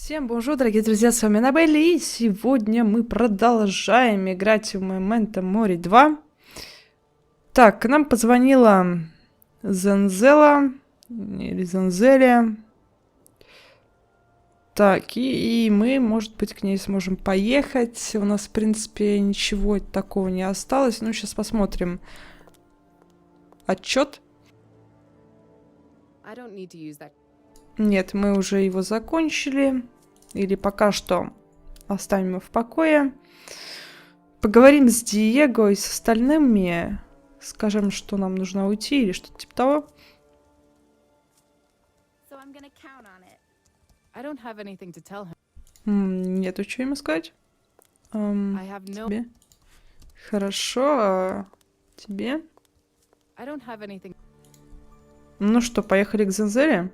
Всем бонжур, дорогие друзья, с вами Anabel, и сегодня мы продолжаем играть в Memento Mori 2. Так, к нам позвонила Занзела, или Занзелия. Так, и мы, может быть, к ней сможем поехать. У нас, в принципе, ничего такого не осталось. Ну, сейчас посмотрим. Отчет. Нет, мы уже его закончили. Или пока что оставим его в покое. Поговорим с Диего и с остальными. Скажем, что нам нужно уйти или что-то типа того. Нету чего ему сказать. Тебе? Хорошо, а тебе? Ну что, поехали к Занзеле?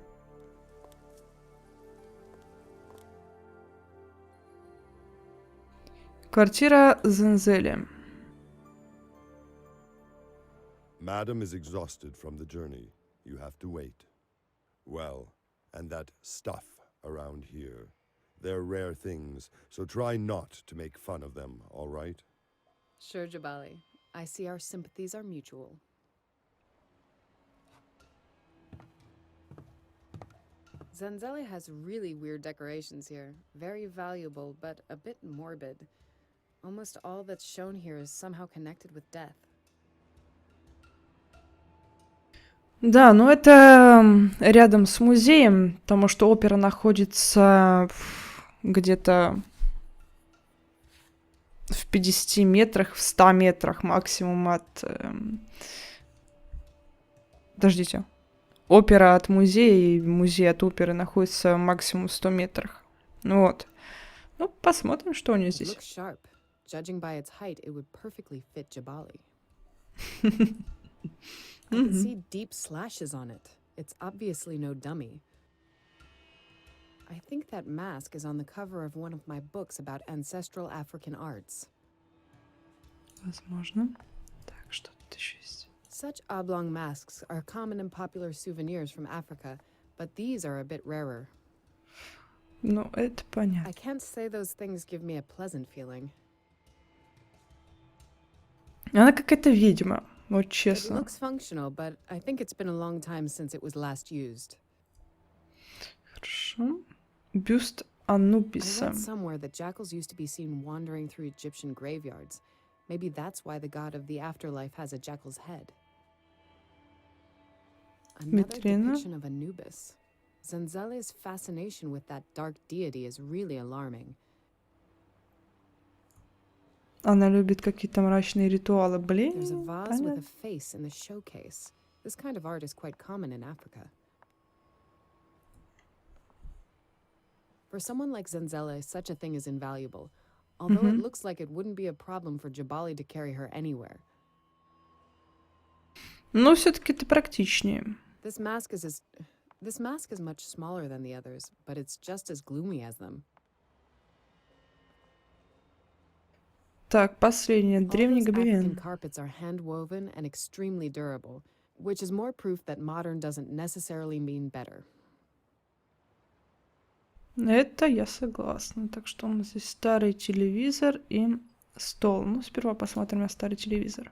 Квартира Занзели. Madam is exhausted from the journey. You have to wait. Well, and that stuff around here. They're rare things, so try not to make fun of them, all right? Sure, Jabali. I see our sympathies are mutual. Zanzeli has really weird decorations here. Very valuable, but a bit morbid. Almost all that's shown here is somehow connected with death. Да, ну это рядом с музеем, потому что опера находится где-то в 50 метрах, в 100 метрах максимум от... Подождите. Опера от музея и музей от оперы находится максимум в 100 метрах. Вот. Ну, посмотрим, что у нее здесь. Judging by its height, it would perfectly fit Jabali. I can see deep slashes on it. It's obviously no dummy. I think that mask is on the cover of one of my books about ancestral African arts. Возможно. Так, что тут еще есть? Such oblong masks are common and popular souvenirs from Africa, but these are a bit rarer. Ну, это понятно. I can't say those things give me a pleasant feeling. Она какая-то ведьма, вот честно. It looks functional, but I think it's been a long time since it was last used. Хорошо. Бюст Анубиса. I read somewhere that jackals used to be seen wandering through Egyptian graveyards. Maybe that's why the god of the afterlife has a jackal's head. Another depiction of Anubis. Zanzele's fascination with that dark deity is really alarming. Она любит какие-то мрачные ритуалы. Блин, There's a vase with a face in the showcase. This kind of art is quite common in Africa. For someone like Zanzele, such a thing is invaluable, although it looks like it wouldn't be a problem for Jabali to carry her anywhere. Но все-таки это практичнее. This mask is much smaller than the others, but it's just as gloomy as them. Так, последнее. Древний гобелен. Carpets are hand-woven and extremely durable, which is more proof that modern doesn't necessarily mean better. Это я согласна. Так что у нас здесь старый телевизор и стол. Ну, сперва посмотрим на старый телевизор.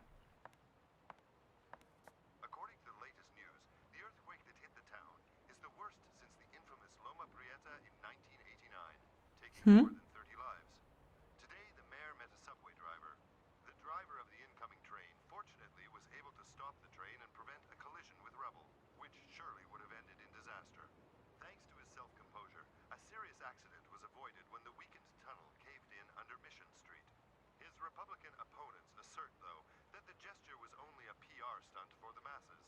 Republican opponents assert, though, that the gesture was only a PR stunt for the masses.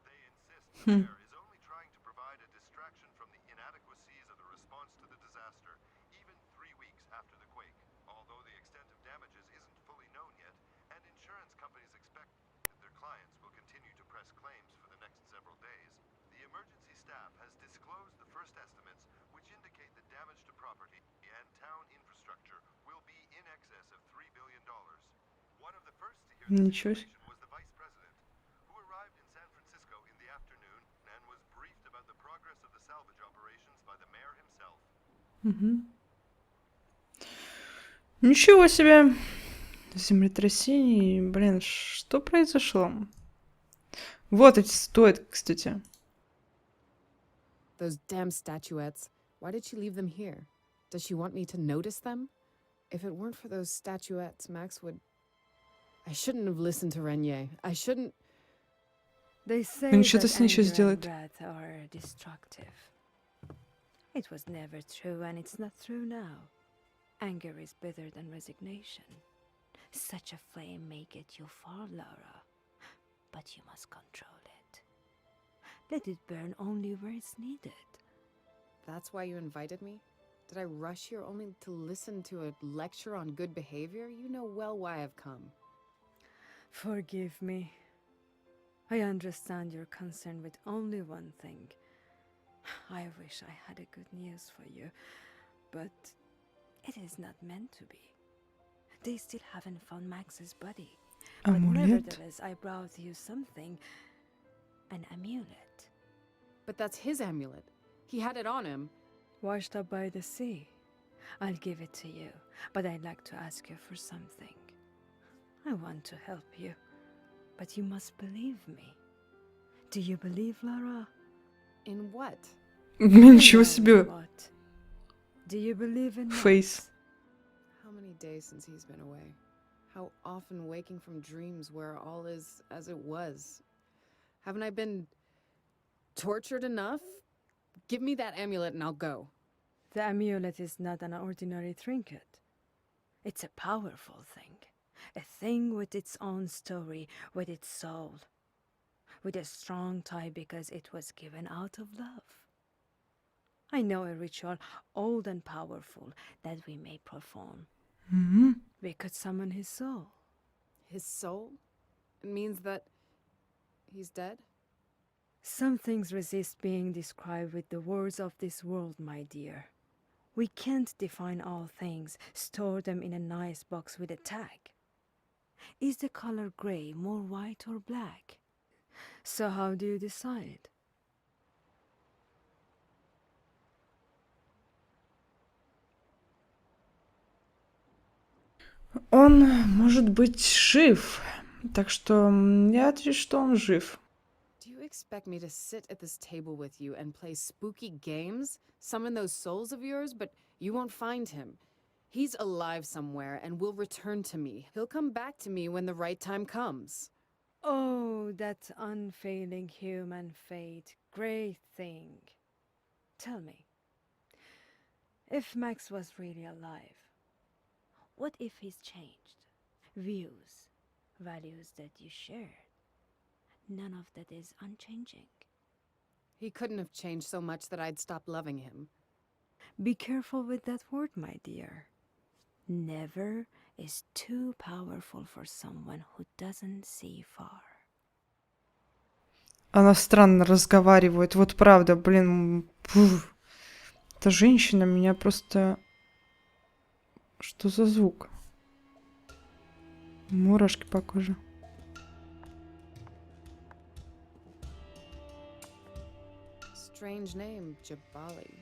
They insist the mayor is only trying to provide a distraction from the inadequacies of the response to the disaster, even 3 weeks after the quake, although the extent of damages isn't fully known yet, and insurance companies expect that their clients will continue to press claims for the next several days. The emergency staff has disclosed the first estimates, which indicate the damage to property and town infrastructure will be in excess of $3 billion. One of the first to hear the situation was the vice president, who arrived in San Francisco in the afternoon and was briefed about the progress of the salvage operations by the mayor himself. Угу. Ничего себе. Землетрясение. Блин, что произошло? Вот эти стоят, кстати. Those damn statuettes. Why did she leave them here? Does she want me to notice them? If it weren't for those statuettes, Max would... I shouldn't have listened to Renier. I shouldn't... They say Он что-то that с ней сейчас anger and делает. wrath are destructive. It was never true, and it's not true now. Anger is better than resignation. Such a flame may get you far, Laura, but you must control it. Let it burn only where it's needed. That's why you invited me? Did I rush here only to listen to a lecture on good behavior? You know well why I've come. Forgive me. I understand your concern with only one thing. I wish I had a good news for you, but it is not meant to be. They still haven't found Max's body. But Амулет? nevertheless, I brought you something. An amulet. But that's his amulet. He had it on him. Washed up by the sea. I'll give it to you, but I'd like to ask you for something. I want to help you, but you must believe me. Do you believe, Lara? In what? Ничего I know себе. what. Do you believe in Фейс. Max? How many days since he's been away? How often waking from dreams where all is as it was? Haven't I been tortured enough? Give me that amulet and I'll go. The amulet is not an ordinary trinket. It's a powerful thing. A thing with its own story, with its soul. With a strong tie because it was given out of love. I know a ritual old and powerful that we may perform. Угу. We could summon his soul. His soul? It means that he's dead? Some things resist being described with the words of this world, my dear. We can't define all things, store them in a nice box with a tag. Is the color gray more white or black? So how do you decide? Он может быть жив. Так что я отвечу, что он жив. Do you expect me to sit at this table with you and play spooky games? Summon those souls of yours, but you won't find him. He's alive somewhere and will return to me. He'll come back to me when the right time comes. Oh, that unfailing human fate. Great thing. Tell me, if Max was really alive, what if he's changed? Views, values that you shared. None of that is unchanging. He couldn't have changed so much that I'd stop loving him. Be careful with that word, my dear. Never is too powerful for someone who doesn't see far. Она странно разговаривает. Вот правда, блин. Фух. Эта женщина меня просто... Что за звук? Мурашки по коже. Strange name, Jabali.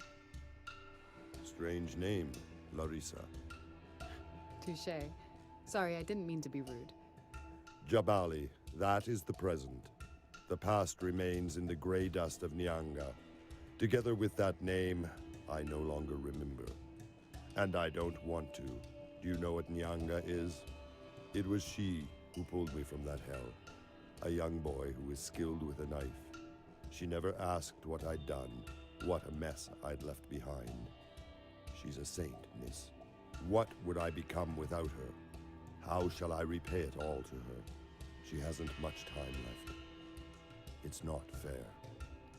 Strange name, Larissa. Touché. Sorry, I didn't mean to be rude. Jabali, that is the present. The past remains in the grey dust of Nyanga. Together with that name, I no longer remember. And I don't want to. Do you know what Nyanga is? It was she who pulled me from that hell. A young boy who was skilled with a knife. She never asked what I'd done, what a mess I'd left behind. She's a saint, miss. What would I become without her? How shall I repay it all to her? She hasn't much time left. It's not fair.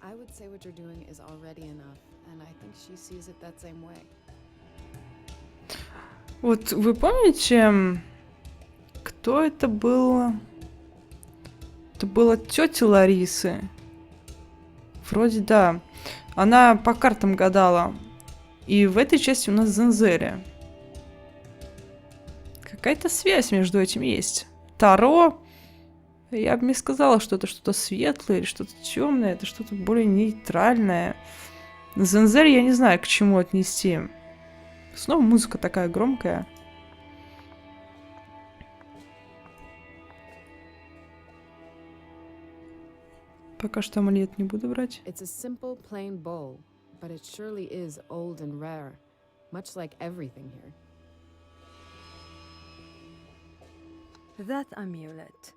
I would say what you're doing is already enough, and I think she sees it that same way. Вот вы помните, кто это был? Это была тетя Ларисы. Вроде да. Она по картам гадала. И в этой части у нас Зензери. Какая-то связь между этим есть. Таро. Я бы не сказала, что это что-то светлое или что-то темное. Это что-то более нейтральное. Зензери я не знаю, к чему отнести. Снова музыка такая громкая. Пока что амулет не буду брать. It's a simple, plain bowl, but it surely is old and rare, much like everything here. That amulet.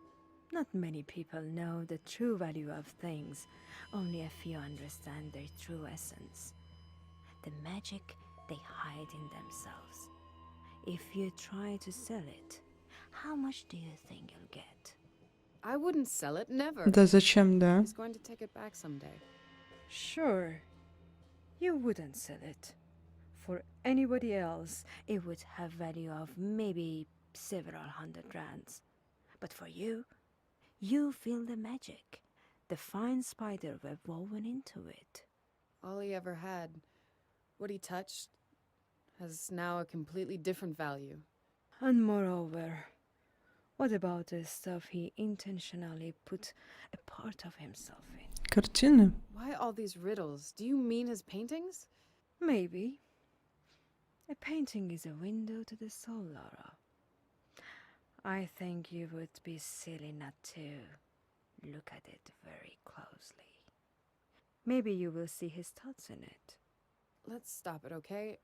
Not many people know the true value of things. Only a few understand their true essence. The magic they hide in themselves. If you try to sell it, how much do you think you'll get? I wouldn't sell it, never. Да зачем, да? He's going to take it back someday. Sure, you wouldn't sell it. For anybody else, it would have value of maybe several hundred rands. But for you, you feel the magic, the fine spider web woven into it. All he ever had, what he touched, has now a completely different value. And moreover, what about the stuff he intentionally put a part of himself in? Картины? Why all these riddles? Do you mean his paintings? Maybe. A painting is a window to the soul, Laura. I think you would be silly not to look at it very closely. Maybe you will see his thoughts in it. Let's stop it, okay?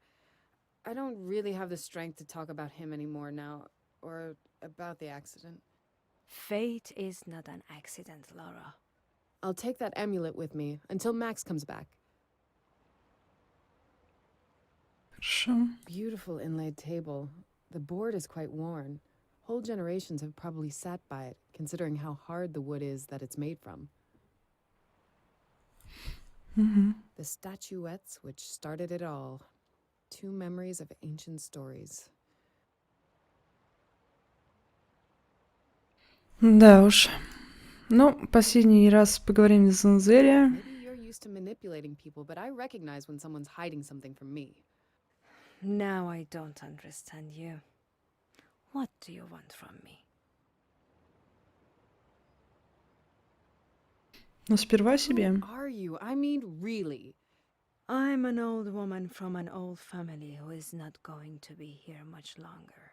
I don't really have the strength to talk about him anymore now, or about the accident. Fate is not an accident, Laura. I'll take that amulet with me until Max comes back. Хорошо. Beautiful inlaid table. The board is quite worn. Whole generations have probably sat by it, considering how hard the wood is that it's made from. The statuettes which started it all. Two memories of ancient stories. Да уж. Ну, последний раз поговорим с Занзере. Maybe you're used to manipulating people, but I recognize when someone's hiding something from me. Now I don't understand you. What do you want from me? Но сперва себе. Who are you? I mean, really. I'm an old woman from an old family who is not going to be here much longer.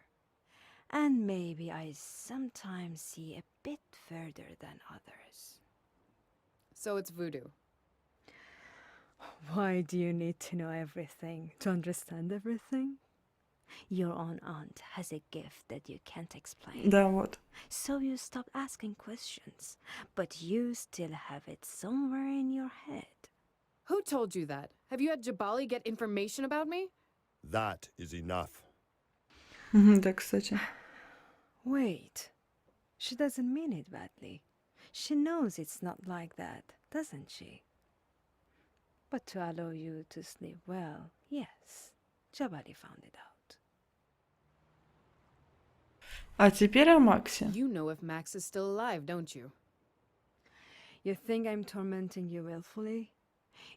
And maybe I sometimes see a bit further than others. So it's voodoo. Why do you need to know everything to understand everything? Your own aunt has a gift that you can't explain. Да, вот. So you stop asking questions, but you still have it somewhere in your head. Who told you that? Have you had Jabali get information about me? That is enough. Да, кстати. Wait, she doesn't mean it badly. She knows it's not like that, doesn't she? But to allow you to sleep well, yes, Jabali found it out. А теперь о Максе. You know if Max is still alive, don't you? You think I'm tormenting you willfully?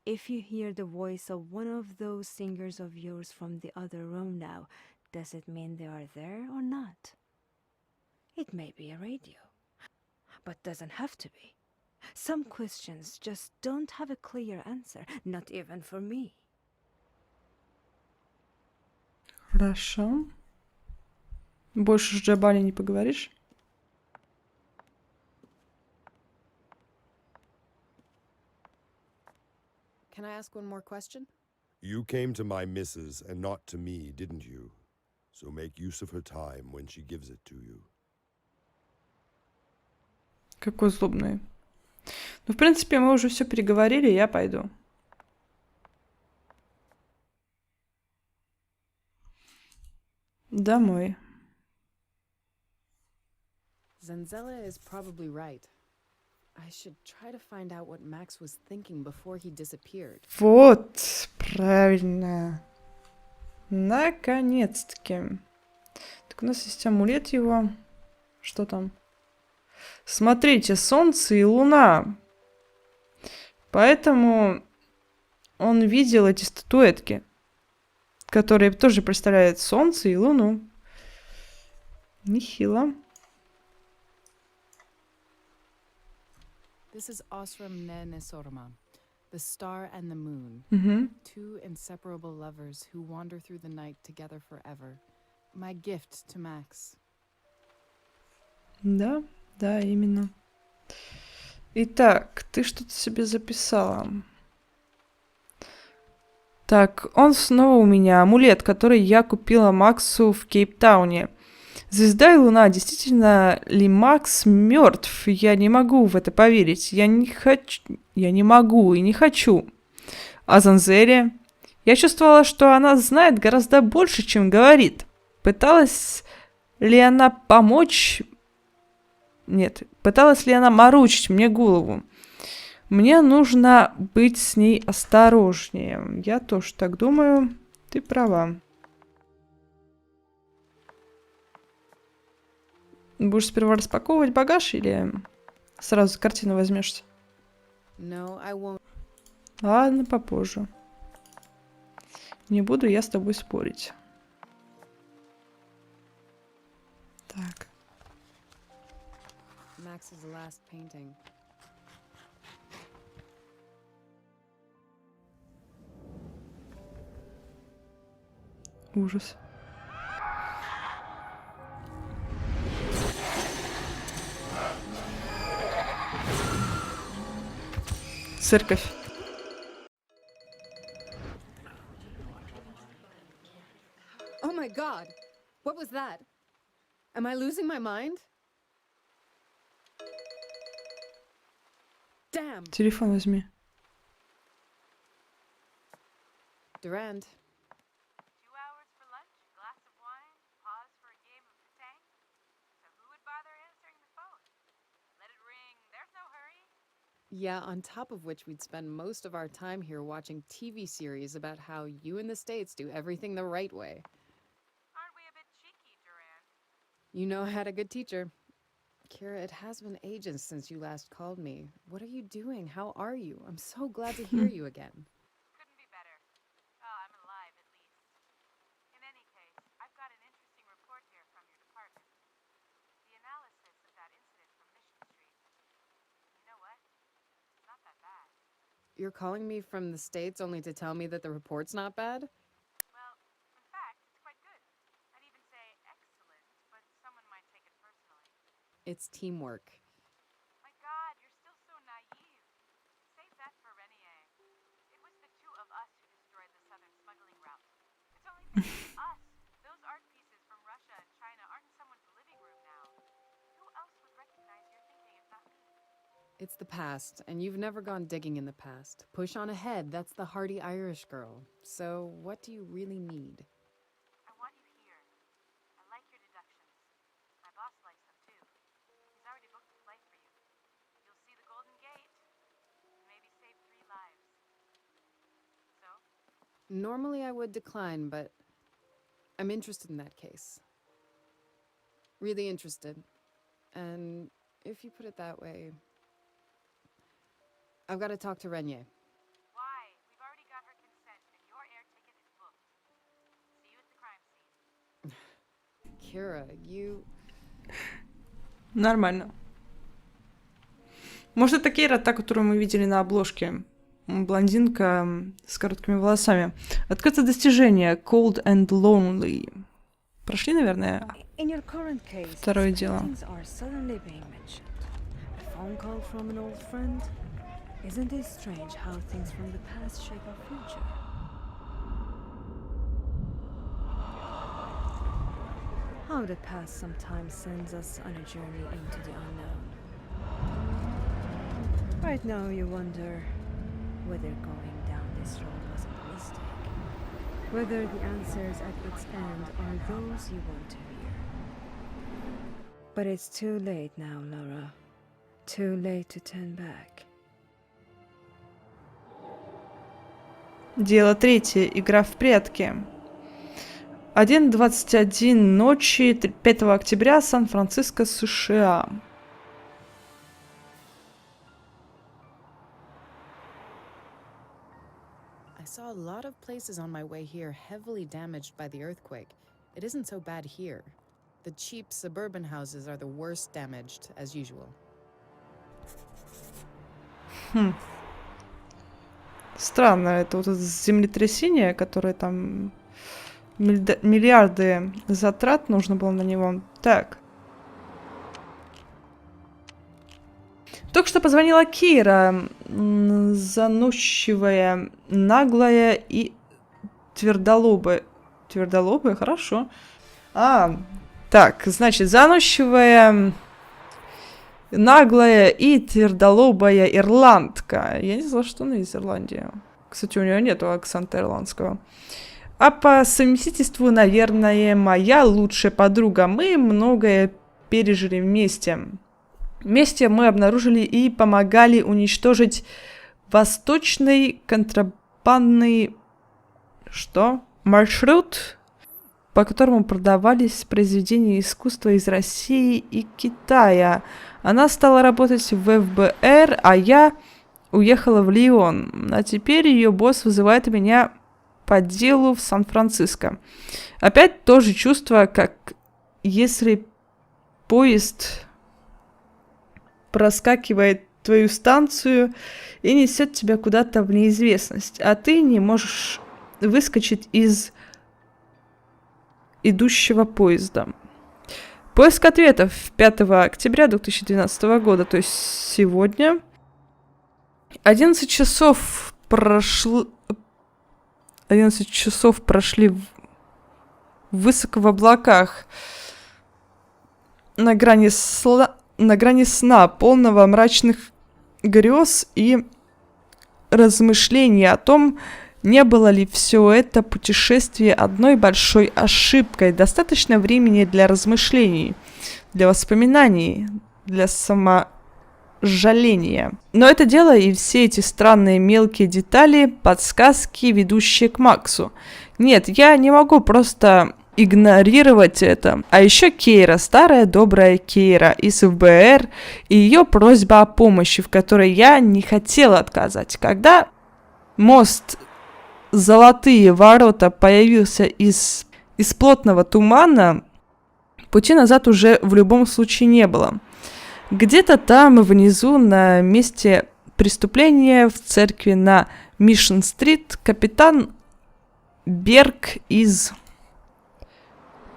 If you hear the voice of one of those singers of yours from the other room now, does it mean they are there or not? It may be a radio, but doesn't have to be. Some questions just don't have a clear answer, not even for me. Хорошо. Больше с Джабали не поговоришь? Can I ask one more question? You came to my missus and not to me, didn't you? So make use of her time when she gives it to you. Какой злобный. Ну, в принципе, мы уже все переговорили, я пойду. Домой. Zanzella is probably right. I should try to find out what Max was thinking before he disappeared. Вот, правильно. Наконец-таки. Так, у нас есть амулет его. Что там? Смотрите, солнце и луна. Поэтому он видел эти статуэтки, которые тоже представляют солнце и луну. Нехило. This is Osram ne Nesorma. The star and the moon. Угу. Two inseparable lovers who wander through the night together forever. My gift to Max. Да, да, именно. Итак, ты что-то себе записала. Так, он снова у меня. Амулет, который я купила Максу в Кейптауне. Звезда и луна. Действительно ли Макс мертв? Я не могу в это поверить. Я не могу и не хочу. А Занзере? Я чувствовала, что она знает гораздо больше, чем говорит. Пыталась ли она помочь... Нет, пыталась ли она морочить мне голову? Мне нужно быть с ней осторожнее. Я тоже так думаю. Ты права. Будешь сперва распаковывать багаж или сразу за картину возьмешься? No, I won't. Ладно, попозже. Не буду я с тобой спорить. Так. Max's last painting. Ужас. Церковь. Oh my god! What was that? Am I losing my mind? Damn! Телефон возьми. Durand. 2 hours for lunch, glass of wine, pause for a game of Tang. So who would bother answering the phone? Let it ring. There's no hurry. Yeah, on top of which we'd spend most of our time here watching TV series about how you in the States do everything the right way. Aren't we a bit cheeky, Durand? You know I had a good teacher. Kira, it has been ages since you last called me. What are you doing? How are you? I'm so glad to hear you again. Couldn't be better. Well, I'm alive at least. In any case, I've got an interesting report here from your department. The analysis of that incident from Mission Street. You know what? It's not that bad. You're calling me from the States only to tell me that the report's not bad? Well, in fact, it's quite good. I'd even say excellent, but someone might take it personally. It's teamwork. My God, you're still so naive. Save that for Renier. It was the two of us who destroyed the southern smuggling route. It's only thanks to us. Those art pieces from Russia and China aren't in someone's living room now. Who else would recognize your thinking if not me? It's the past, and you've never gone digging in the past. Push on ahead, that's the hardy Irish girl. So, what do you really need? I want you here. I like your deductions. My boss likes them too. He's already booked a flight for you. You'll see the Golden Gate. And maybe save 3 lives. So? Normally I would decline, but I'm interested in that case. Really interested. And if you put it that way, I've got to talk to Renier. Why? We've already got her consent, and your air ticket is booked. See you at the crime scene. Kira, you... Нормально. Может, это Кейра, та, которую мы видели на обложке. Блондинка с короткими волосами. Открыто достижение. Cold and Lonely. Прошли, наверное, In your current case, второе дело. things are suddenly being mentioned. A phone call from an old friend. Isn't it strange how things from the past shape our future? How the past sometimes sends us on a journey into the unknown. Right now you wonder whether going down this road was a mistake. Whether the answers at its end are those you want to hear. But it's too late now, Laura. Too late to turn back. Дело третье. Игра в прятки. 1:21 ночи 5 октября, Сан-Франциско, США. I saw a lot of places on my way here heavily damaged by the earthquake. It isn't so bad here. The cheap suburban houses are the worst damaged, as usual. Странно, это вот это землетрясение, которое там... Миллиарды затрат нужно было на него. Так. Только что позвонила Кира, заносчивая, наглая и твердолобая. Твердолобая? Хорошо. Так, значит, заносчивая, наглая и твердолобая ирландка. Я не знала, что она из Ирландии. Кстати, у нее нету акцента ирландского. А по совместительству, наверное, моя лучшая подруга. Мы многое пережили вместе. Вместе мы обнаружили и помогали уничтожить восточный контрабандный... маршрут, по которому продавались произведения искусства из России и Китая. Она стала работать в ФБР, а я уехала в Лион. А теперь ее босс вызывает меня по делу в Сан-Франциско. Опять то же чувство, как если поезд проскакивает твою станцию и несет тебя куда-то в неизвестность, а ты не можешь выскочить из идущего поезда. Поиск ответов 5 октября 2012 года, то есть сегодня. 11 часов прошли высоко в облаках, на грани сна, полного мрачных грез и размышлений о том, не было ли все это путешествие одной большой ошибкой. Достаточно времени для размышлений, для воспоминаний, для саможаления. Но это дело и все эти странные мелкие детали, подсказки, ведущие к Максу. Нет, я не могу просто игнорировать это. А еще Кейра, старая добрая Кейра из ФБР, и ее просьба о помощи, в которой я не хотела отказать. Когда мост «Золотые ворота» появился из плотного тумана, пути назад уже в любом случае не было. Где-то там, внизу, на месте преступления, в церкви на Мишн-стрит, капитан Берг из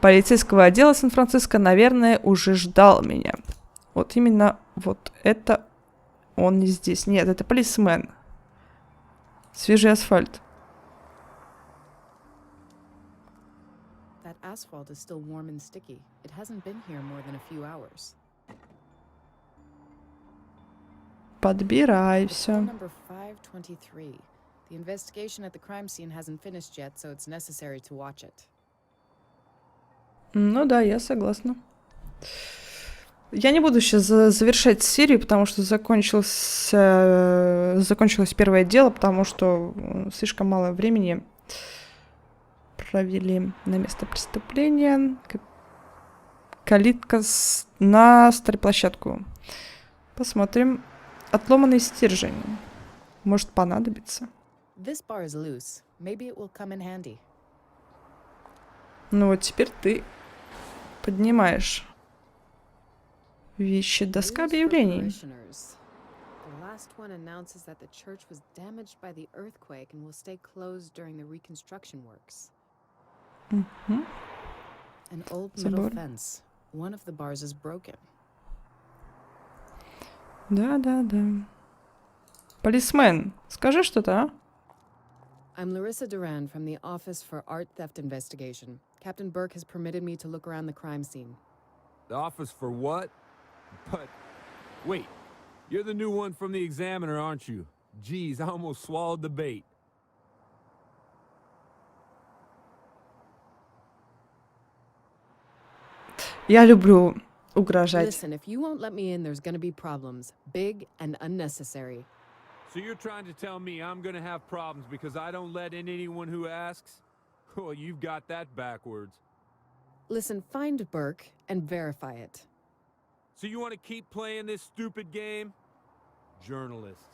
полицейского отдела Сан-Франциско, наверное, уже ждал меня. Вот именно вот это он не здесь. Нет, это полисмен. Свежий асфальт. That asphalt is still warm and sticky. It hasn't been here more than a few hours. Подбирай It's все. phone number 523. The investigation at the crime scene hasn't finished yet, so it's necessary to watch it. Ну да, я согласна. Я не буду сейчас завершать серию, потому что закончилось первое дело, потому что слишком мало времени провели на место преступления. Калитка на стройплощадку. Посмотрим. Отломанный стержень. Может понадобиться. This bar is loose. Maybe it will come in handy. Ну вот теперь ты поднимаешь вещи. Доска News for объявлений. parishioners. The last one announces that the church was damaged by the earthquake and will stay closed during the reconstruction works. Мгм. An old Собор. metal fence. One of the bars is broken. Да. Полисмен, скажи что-то, а? I'm Larissa Duran from the Office for Art Theft Investigation. Captain Burke has permitted me to look around the crime scene. The office for what? But wait, you're the new one from the Examiner, aren't you? Geez, I almost swallowed the bait. Я люблю угрожать. Listen, if you won't let me in, there's gonna be problems. Big and unnecessary. So you're trying to tell me I'm gonna have problems because I don't let in anyone who asks? Well, you've got that backwards. Listen, find Burke and verify it. So you want to keep playing this stupid game? Journalists.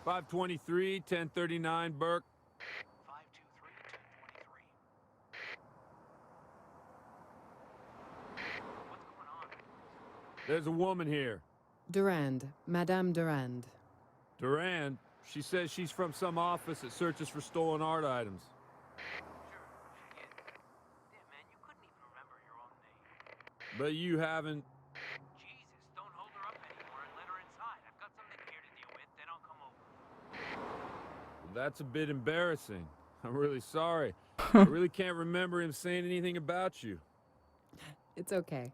523, 1039, Burke. 523-1023. What's going on? There's a woman here. Durand, Madame Durand. Duran, she says she's from some office that searches for stolen art items. Damn, man, you couldn't even remember your own name. But you haven't. Jesus, don't hold her up anymore and let her inside. I've got something here to deal with, then I'll come over. Well, that's a bit embarrassing. I'm really sorry. I really can't remember him saying anything about you. It's okay.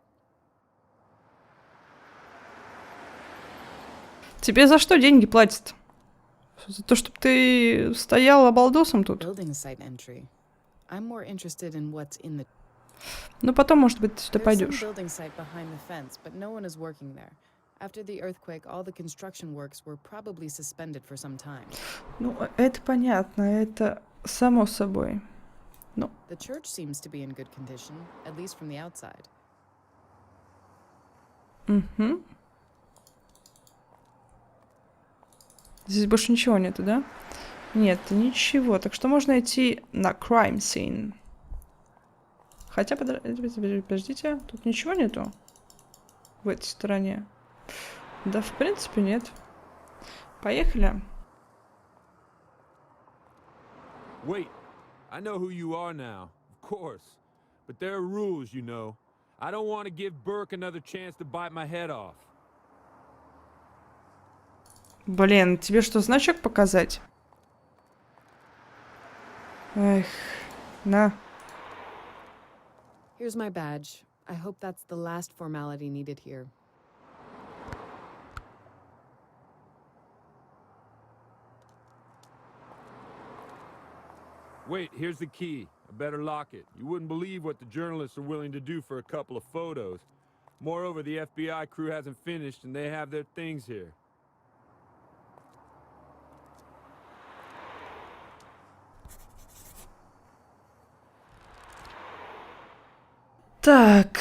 Тебе за что деньги платят? За то, чтобы ты стоял обалдосом тут? Building site entry. I'm more interested in what's in the... Ну, потом, может быть, ты сюда There's some пойдешь. building site behind the fence, but no one is working there. After the earthquake, all the construction works were probably suspended for some time. Ну, это понятно, это само собой. Ну, The church seems to be in good condition, at least from the outside. угу. Здесь больше ничего нету, да? Нет, ничего. Так что можно идти на crime scene. Хотя, подождите, тут ничего нету в этой стороне. Да, в принципе, нет. Поехали. Wait, I know who you are now, of course. But there are rules, you know. I don't want to give Burke another chance to bite my head off. Блин, тебе что, значок показать? Эх, на. Here's my badge. I hope that's the last formality needed here. Wait, here's the key. I better lock it. You wouldn't believe what the journalists are willing to do for a couple of photos. Moreover, the FBI crew hasn't finished and they have their things here. Так.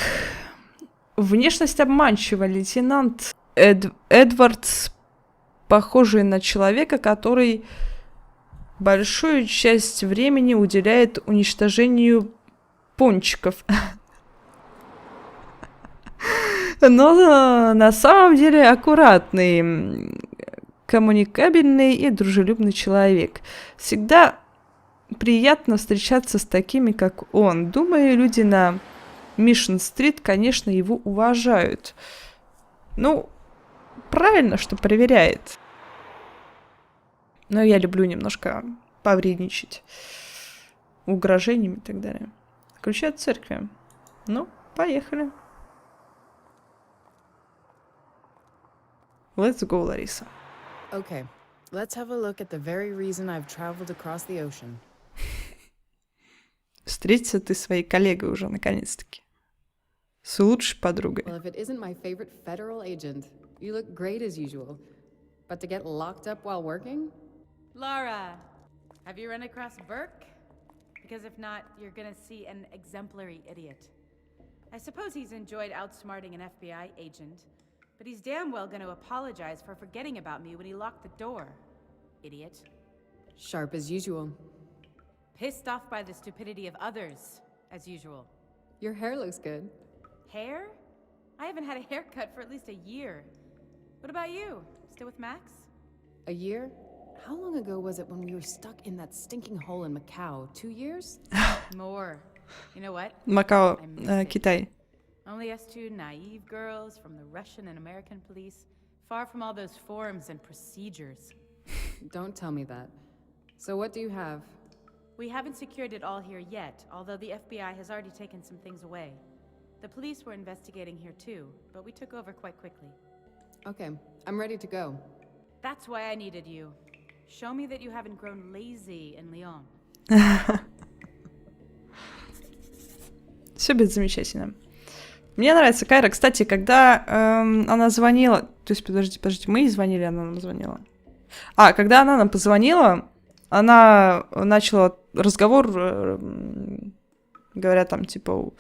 Внешность обманчива. Лейтенант Эдвардс, похожий на человека, который большую часть времени уделяет уничтожению пончиков. Но на самом деле аккуратный, коммуникабельный и дружелюбный человек. Всегда приятно встречаться с такими, как он. Думаю, люди на Мишн-стрит, конечно, его уважают. Ну, правильно, что проверяет. Но я люблю немножко повредничать. Угрожениями и так далее. Ключи от церкви. Ну, поехали. Let's go, Лариса. Okay, let's have a look at the very reason I've traveled across the ocean. Встретиться ты своей коллегой уже, наконец-таки. С лучшей подругой. Well, if it isn't my favorite federal agent, you look great as usual. But to get locked up while working? Laura, have you run across Burke? Because if not, you're gonna see an exemplary idiot. I suppose he's enjoyed outsmarting an FBI agent, but he's damn well gonna apologize for forgetting about me when he locked the door. Idiot. Sharp as usual. Pissed off by the stupidity of others, as usual. Your hair looks good. Hair? I haven't had a haircut for at least a year. What about you? Still with Max? A year? How long ago was it when we were stuck in that stinking hole in Macau? 2 years? More. You know what? Макао, I miss it. Китай. Only us two naive girls from the Russian and American police, far from all those forms and procedures. Don't tell me that. So what do you have? We haven't secured it all here yet, although the FBI has already taken some things away. The police were investigating here too, but we took over quite quickly. Okay, I'm ready to go. That's why I needed you. Show me that you haven't grown lazy in Lyon. Все будет замечательно. Мне нравится Кайра. Кстати, когда она звонила... То есть, подождите, мы ей звонили, она нам звонила. Когда она нам позвонила, она начала разговор, говоря там, типа,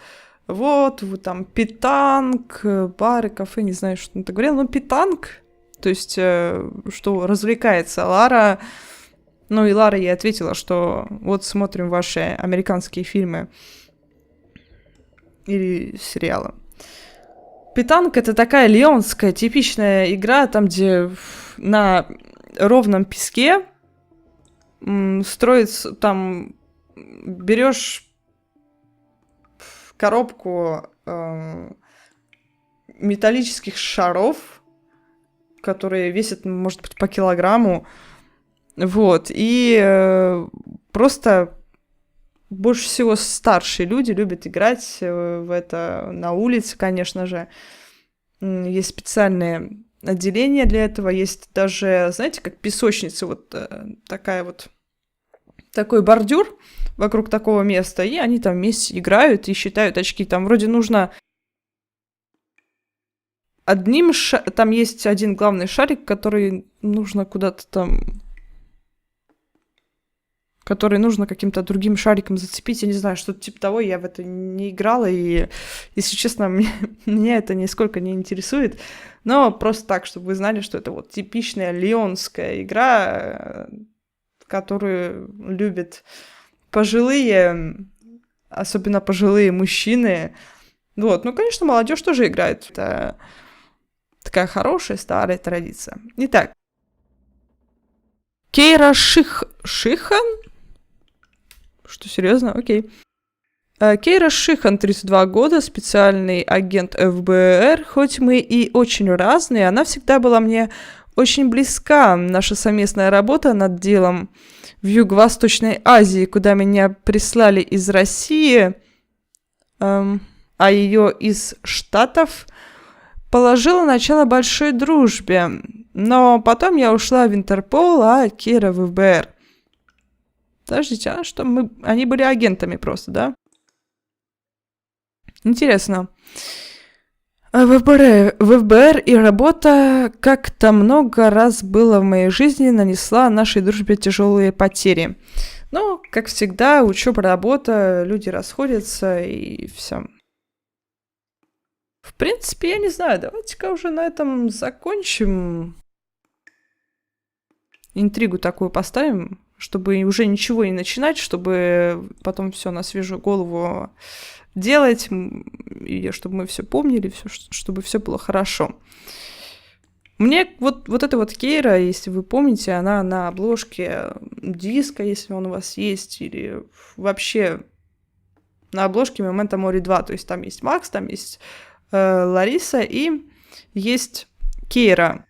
вот там питанг, бары, кафе, не знаю, что она говорила. Ну, питанг, то есть, что развлекается Лара. Ну, и Лара ей ответила, что вот смотрим ваши американские фильмы или сериалы. Питанг — это такая лионская типичная игра, там, где на ровном песке строить там... Берешь коробку металлических шаров, которые весят, может быть, по килограмму, вот, и просто больше всего старшие люди любят играть в это на улице, конечно же. Есть специальные отделения для этого, есть даже, знаете, как песочница, вот такая вот, такой бордюр вокруг такого места, и они там вместе играют и считают очки. Там вроде нужно там есть один главный шарик, который нужно куда-то там... который нужно каким-то другим шариком зацепить. Я не знаю, что-то типа того. Я в это не играла, и, если честно, меня это нисколько не интересует. Но просто так, чтобы вы знали, что это вот типичная леонская игра, которую любят пожилые, особенно пожилые мужчины. Вот, ну, конечно, молодежь тоже играет. Это такая хорошая старая традиция. Итак, Кейра Шихан? Что, серьезно? Окей. Кейра Шихан, 32 года, специальный агент ФБР. Хоть мы и очень разные, она всегда была мне очень близка. Наша совместная работа над делом в Юго-Восточной Азии, куда меня прислали из России, а ее из Штатов, положила начало большой дружбе. Но потом я ушла в Интерпол, а Кейра в ФБР. Подождите, а что они были агентами просто, да? Интересно. В ФБР и работа как-то много раз было в моей жизни, нанесла нашей дружбе тяжелые потери. Но, как всегда, учеба, работа, люди расходятся и все. В принципе, я не знаю, давайте-ка уже на этом закончим. Интригу такую поставим, чтобы уже ничего не начинать, чтобы потом все на свежую голову делать, и чтобы мы все помнили, чтобы все было хорошо. Мне вот эта вот Кейра, если вы помните, она на обложке диска, если он у вас есть, или вообще на обложке Memento Mori 2, то есть там есть Макс, там есть Лариса и есть Кейра.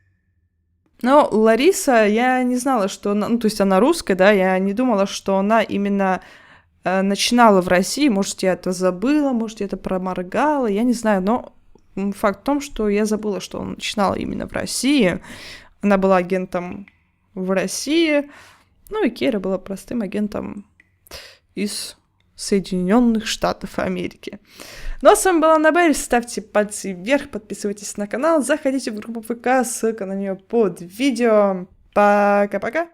Но Лариса, я не знала, что она... Ну, то есть она русская, да, я не думала, что она именно начинала в России. Может, я это забыла, может, я это проморгала, я не знаю. Но факт в том, что я забыла, что она начинала именно в России. Она была агентом в России. Ну, и Кейра была простым агентом из Соединенных Штатов Америки. Ну, а с вами была Анабель. Ставьте пальцы вверх, подписывайтесь на канал, заходите в группу ВК, ссылка на нее под видео. Пока-пока!